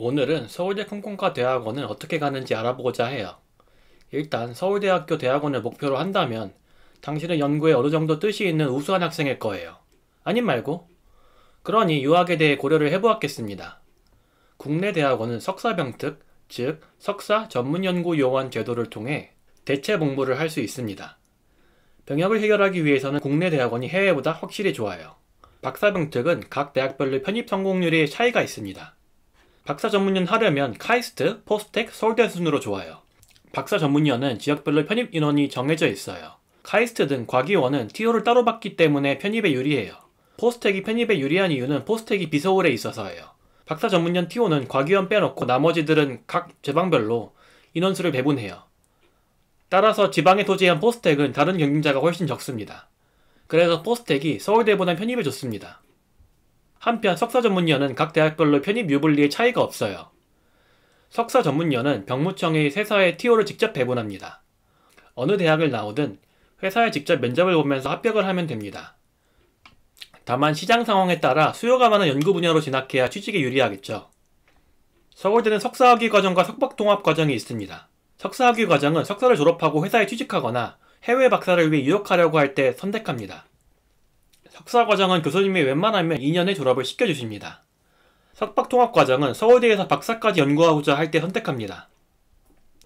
오늘은 서울대 컴컴과 대학원은 어떻게 가는지 알아보고자 해요. 일단 서울대학교 대학원을 목표로 한다면 당신은 연구에 어느 정도 뜻이 있는 우수한 학생일 거예요. 아님 말고? 그러니 유학에 대해 고려를 해보았겠습니다. 국내 대학원은 석사병특, 즉 석사 전문연구요원 제도를 통해 대체 복무를 할 수 있습니다. 병역을 해결하기 위해서는 국내 대학원이 해외보다 확실히 좋아요. 박사병특은 각 대학별로 편입 성공률이 차이가 있습니다. 박사 전문연 하려면 카이스트, 포스텍, 서울대 순으로 좋아요. 박사 전문연은 지역별로 편입 인원이 정해져 있어요. 카이스트 등 과기원은 TO를 따로 받기 때문에 편입에 유리해요. 포스텍이 편입에 유리한 이유는 포스텍이 비서울에 있어서예요. 박사 전문연 TO는 과기원 빼놓고 나머지들은 각 지방별로 인원수를 배분해요. 따라서 지방에 소재한 포스텍은 다른 경쟁자가 훨씬 적습니다. 그래서 포스텍이 서울대보다 편입에 좋습니다. 한편 석사 전문연은 각 대학별로 편입 유불리의 차이가 없어요. 석사 전문연은 병무청이 회사에 TO를 직접 배분합니다. 어느 대학을 나오든 회사에 직접 면접을 보면서 합격을 하면 됩니다. 다만 시장 상황에 따라 수요가 많은 연구 분야로 진학해야 취직에 유리하겠죠. 서울대는 석사학위 과정과 석박통합 과정이 있습니다. 석사학위 과정은 석사를 졸업하고 회사에 취직하거나 해외 박사를 위해 유학하려고 할 때 선택합니다. 석사 과정은 교수님이 웬만하면 2년에 졸업을 시켜주십니다. 석박통합 과정은 서울대에서 박사까지 연구하고자 할 때 선택합니다.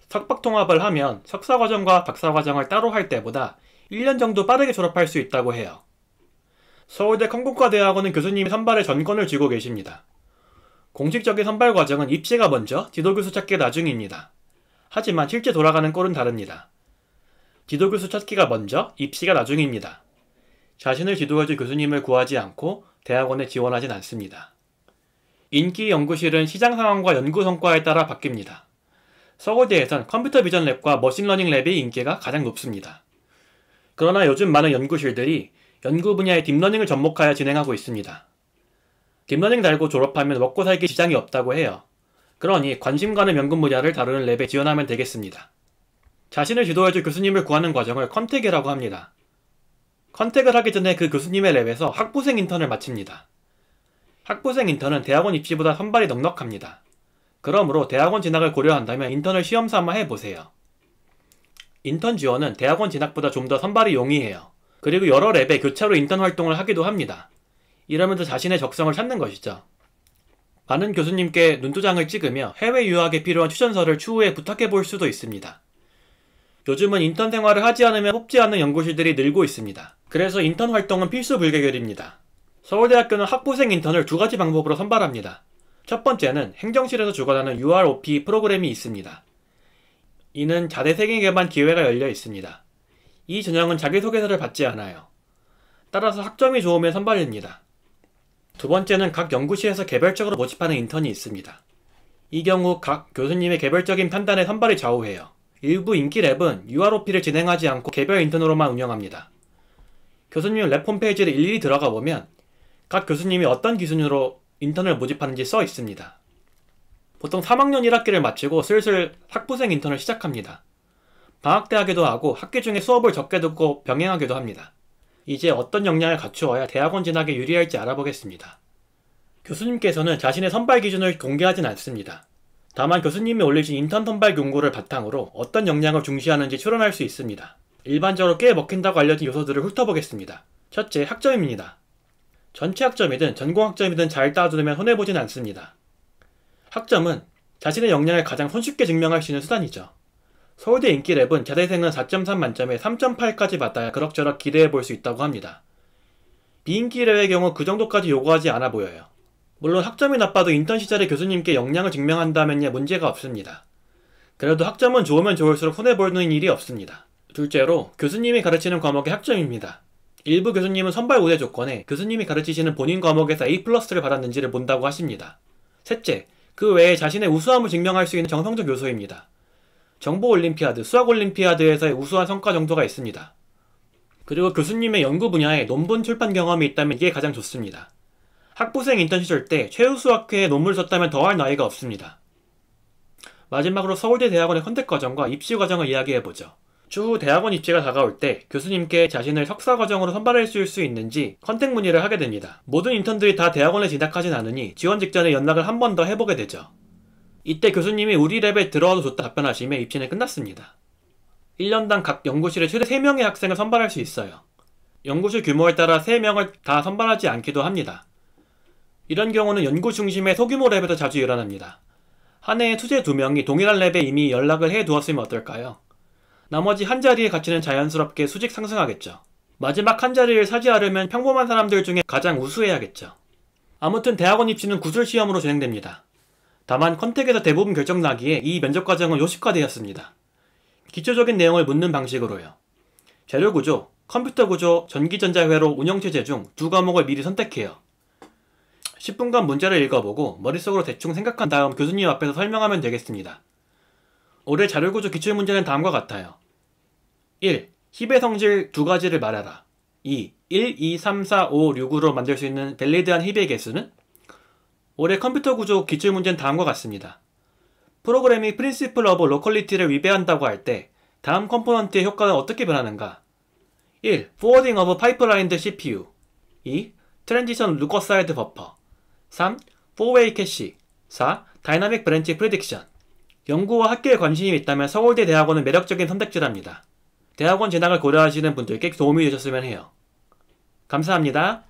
석박통합을 하면 석사 과정과 박사 과정을 따로 할 때보다 1년 정도 빠르게 졸업할 수 있다고 해요. 서울대 컴컴과 대학원은 교수님이 선발에 전권을 쥐고 계십니다. 공식적인 선발 과정은 입시가 먼저, 지도교수 찾기가 나중입니다. 하지만 실제 돌아가는 꼴은 다릅니다. 지도교수 찾기가 먼저, 입시가 나중입니다. 자신을 지도해줄 교수님을 구하지 않고 대학원에 지원하진 않습니다. 인기 연구실은 시장 상황과 연구 성과에 따라 바뀝니다. 서울대에선 컴퓨터 비전 랩과 머신러닝 랩의 인기가 가장 높습니다. 그러나 요즘 많은 연구실들이 연구 분야의 딥러닝을 접목하여 진행하고 있습니다. 딥러닝 달고 졸업하면 먹고 살기 지장이 없다고 해요. 그러니 관심 가는 연구 분야를 다루는 랩에 지원하면 되겠습니다. 자신을 지도해줄 교수님을 구하는 과정을 컨택이라고 합니다. 컨택을 하기 전에 그 교수님의 랩에서 학부생 인턴을 마칩니다. 학부생 인턴은 대학원 입시보다 선발이 넉넉합니다. 그러므로 대학원 진학을 고려한다면 인턴을 시험 삼아 해보세요. 인턴 지원은 대학원 진학보다 좀 더 선발이 용이해요. 그리고 여러 랩에 교차로 인턴 활동을 하기도 합니다. 이러면서 자신의 적성을 찾는 것이죠. 많은 교수님께 눈도장을 찍으며 해외 유학에 필요한 추천서를 추후에 부탁해 볼 수도 있습니다. 요즘은 인턴 생활을 하지 않으면 뽑지 않는 연구실들이 늘고 있습니다. 그래서 인턴 활동은 필수 불가결입니다. 서울대학교는 학부생 인턴을 두 가지 방법으로 선발합니다. 첫 번째는 행정실에서 주관하는 UROP 프로그램이 있습니다. 이는 자대 세계개발 기회가 열려 있습니다. 이 전형은 자기소개서를 받지 않아요. 따라서 학점이 좋으면 선발됩니다. 두 번째는 각 연구실에서 개별적으로 모집하는 인턴이 있습니다. 이 경우 각 교수님의 개별적인 판단에 선발이 좌우해요. 일부 인기 랩은 UROP를 진행하지 않고 개별 인턴으로만 운영합니다. 교수님 랩 홈페이지를 일일이 들어가 보면 각 교수님이 어떤 기준으로 인턴을 모집하는지 써 있습니다. 보통 3학년 1학기를 마치고 슬슬 학부생 인턴을 시작합니다. 방학 때 하기도 하고 학기 중에 수업을 적게 듣고 병행하기도 합니다. 이제 어떤 역량을 갖추어야 대학원 진학에 유리할지 알아보겠습니다. 교수님께서는 자신의 선발 기준을 공개하진 않습니다. 다만 교수님이 올리신 인턴 선발 공고를 바탕으로 어떤 역량을 중시하는지 추론할 수 있습니다. 일반적으로 꽤 먹힌다고 알려진 요소들을 훑어보겠습니다. 첫째, 학점입니다. 전체 학점이든 전공 학점이든 잘 따두면 손해보진 않습니다. 학점은 자신의 역량을 가장 손쉽게 증명할 수 있는 수단이죠. 서울대 인기랩은 자대생은 4.3 만점에 3.8까지 받아야 그럭저럭 기대해볼 수 있다고 합니다. 비인기랩의 경우 그 정도까지 요구하지 않아 보여요. 물론 학점이 나빠도 인턴 시절에 교수님께 역량을 증명한다면야 문제가 없습니다. 그래도 학점은 좋으면 좋을수록 손해보는 일이 없습니다. 둘째로 교수님이 가르치는 과목의 학점입니다. 일부 교수님은 선발 우대 조건에 교수님이 가르치시는 본인 과목에서 A+를 받았는지를 본다고 하십니다. 셋째, 그 외에 자신의 우수함을 증명할 수 있는 정성적 요소입니다. 정보올림피아드, 수학올림피아드에서의 우수한 성과 정도가 있습니다. 그리고 교수님의 연구 분야에 논문 출판 경험이 있다면 이게 가장 좋습니다. 학부생 인턴 시절 때 최우수학회에 논문을 썼다면 더할 나위가 없습니다. 마지막으로 서울대 대학원의 컨택 과정과 입시 과정을 이야기해보죠. 추후 대학원 입시가 다가올 때 교수님께 자신을 석사 과정으로 선발해 줄 수 있는지 컨택 문의를 하게 됩니다. 모든 인턴들이 다 대학원에 진학하진 않으니 지원 직전에 연락을 한 번 더 해보게 되죠. 이때 교수님이 우리 랩에 들어와도 좋다 답변하시며 입시는 끝났습니다. 1년당 각 연구실에 최대 3명의 학생을 선발할 수 있어요. 연구실 규모에 따라 3명을 다 선발하지 않기도 합니다. 이런 경우는 연구 중심의 소규모 랩에도 자주 일어납니다. 한 해에 투제 2명이 동일한 랩에 이미 연락을 해두었으면 어떨까요? 나머지 한 자리에 가치는 자연스럽게 수직 상승하겠죠. 마지막 한 자리를 차지하려면 평범한 사람들 중에 가장 우수해야겠죠. 아무튼 대학원 입시는 구술시험으로 진행됩니다. 다만 컨택에서 대부분 결정나기에 이 면접 과정은 요식화되었습니다. 기초적인 내용을 묻는 방식으로요. 재료구조, 컴퓨터구조, 전기전자회로 운영체제 중 2과목을 미리 선택해요. 10분간 문제를 읽어보고 머릿속으로 대충 생각한 다음 교수님 앞에서 설명하면 되겠습니다. 올해 자료구조 기출문제는 다음과 같아요. 1. 힙의 성질 2가지를 말해라. 2. 1, 2, 3, 4, 5, 6으로 만들 수 있는 밸리드한 힙의 개수는? 올해 컴퓨터 구조 기출문제는 다음과 같습니다. 프로그램이 프린시플 오브 로컬리티를 위배한다고 할 때 다음 컴포넌트의 효과는 어떻게 변하는가? 1. Forwarding of Pipelined CPU 2. Transition Lookside Buffer 3. 4-Way Cache 4. Dynamic Branch Prediction 연구와 학교에 관심이 있다면 서울대 대학원은 매력적인 선택지랍니다. 대학원 진학을 고려하시는 분들께 도움이 되셨으면 해요. 감사합니다.